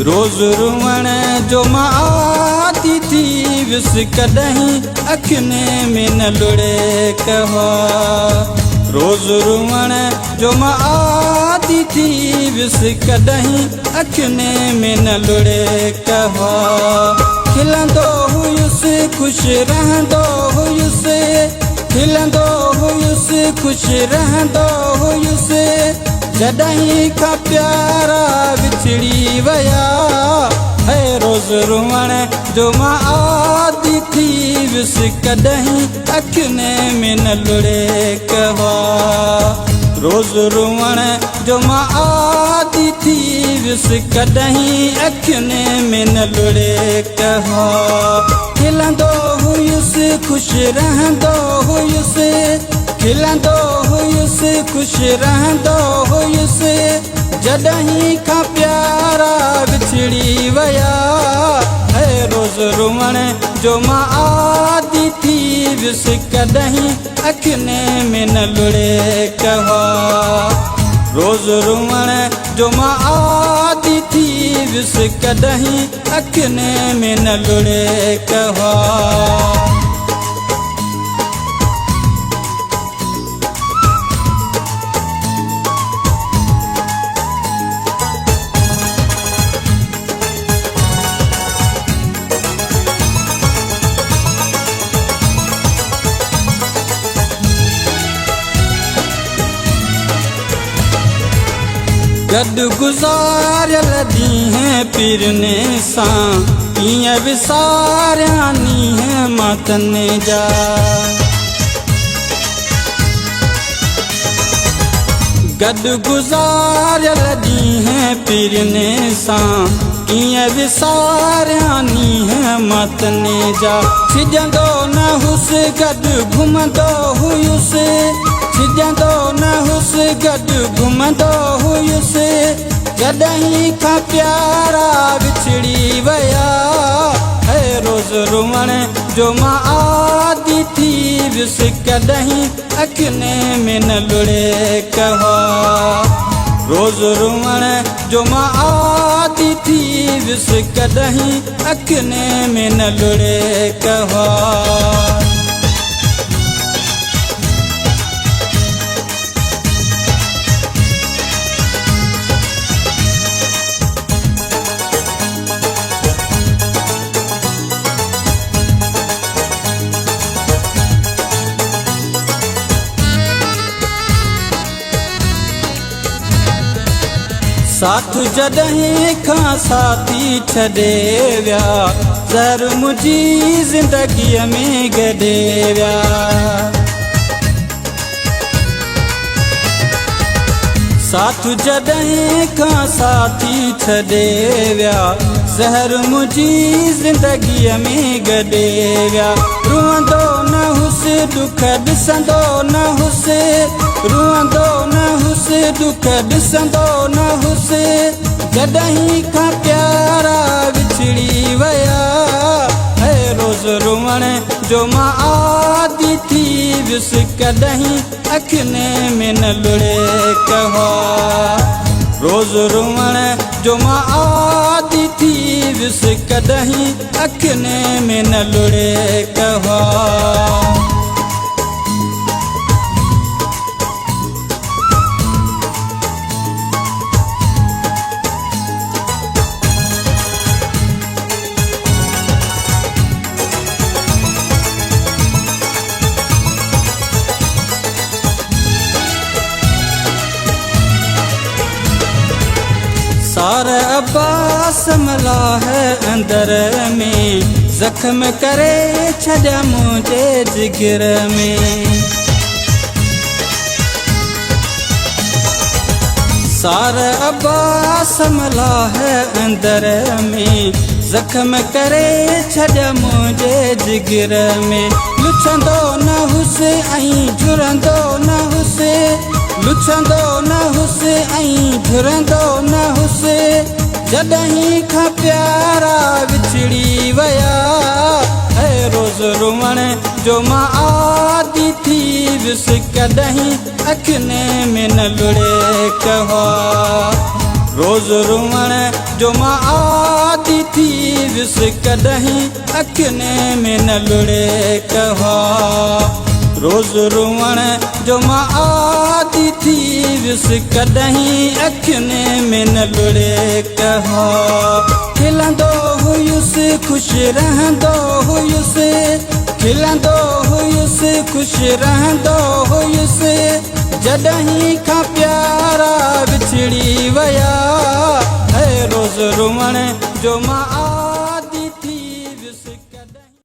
रोज़ रुअण जो मां आदी थी वियुसि कॾहिं अखियुनि में न लुड़े कहो। रोज़ रुअण जो मां आदी थी वियुसि कॾहिं अखियुनि में न लुड़े कहो। खिलंदो हुयुसि ख़ुशि रहंदो हुयुसि, खिलंदो हुयुसि ख़ुशि रहंदो हुयुसि, जॾहिं खां प्यारा विछड़ी विया। है रोज़ रुअण जो मां आदी थी वियुसि कॾहिं अखियुनि में न लुड़े कहो। रोज़ रुअण जो मां आदी थी वियुसि कॾहिं अखियुनि में न लुड़े कहो। खिलंदो हुयुसि ख़ुशि रहंदो हुयुसि, खिलंदो हुयुसि ख़ुशि रहंदो हुयुसि, जॾहिं खां प्यारा विछड़ी विया। है रोज़ रुअण जो मां आदी थी वियुसि कॾहिं अखियुनि में न लुड़े कहो। रोज़ रुअण जो मां आदी थी वियुसि कॾहिं अखियुनि में न लुड़े कहो। गॾु गुज़ारियल ॾींहं पीरने सां कीअं विसारिया नींहं मां तने जा। गॾु गुज़ारियल ॾींहं पीरने सां कीअं विसारिया नींहं मां तने जा। सिजंदो न हुयुसि गॾु घुमंदो हुयुसि, सिजंदो न हुयुसि गॾु घुमंदो हुयुसि, जॾहिं खां प्यारा विछड़ी विया। है रोज़ रुअण जो मां आदी थी वियुसि कॾहिं अखियुनि में न लुड़े कहो। रोज़ रुअण जो मां आदी थी वियुसि कॾहिं अखियुनि में न लुड़े कहो। साथ जॾहिं खां साथी छॾे विया, ज़हर मुंहिंजी ज़िंदगीअ में गॾे विया। साथ जॾहिं खां साथी छॾे विया, ज़हर मुंहिंजी ज़िंदगीअ में गॾे विया। रुअंदो न हुयुसि दुख ॾिसंदो न हुयुसि, रुअंदो न हुयुसि दुख ॾिसंदो न हुयुसि, जॾहिं खां प्यारा विछड़ी विया। है रोज़ रुअण जो मां आदी थी वियुसि कॾहिं अखियुनि में न लुड़े कहो। रोज़ रुअण जो मां आदी थी वियुसि कॾहिं अखियुनि में न लुड़े कहो। सारा अब्बास मला है अंदर में, ज़ख्म करे छॾिया मुंहिंजे जिगर में। सारा अब्बास मला है अंदर में, ज़ख्म करे छॾिया मुंहिंजे जिगर में। लुछंदो न हुयुसि ऐं झुरंदो न हुयुसि, लुछंदो न हुयुसि ऐं झुरंदो न हुयुसि, जॾहिं खां प्यारा विछड़ी विया। है रोज़ रुअण जो मां आदी थी वियुसि कॾहिं अखियुनि में न लुड़े कहो। रोज़ रुअण जो मां आदी थी वियुसि कॾहिं अखियुनि में न लुड़े कहा। रोज़ रुअण जो मां आदी थी वियुसि कॾहिं अखियुनि में न लुड़े कहा। खिलंदो हुयुसि ख़ुशि रहंदो हुयुसि, खिलंदो हुयुसि ख़ुशि रहंदो हुयुसि, जॾहिं खां प्यारा विछड़ी विया। है रोज़ रुअण जो मां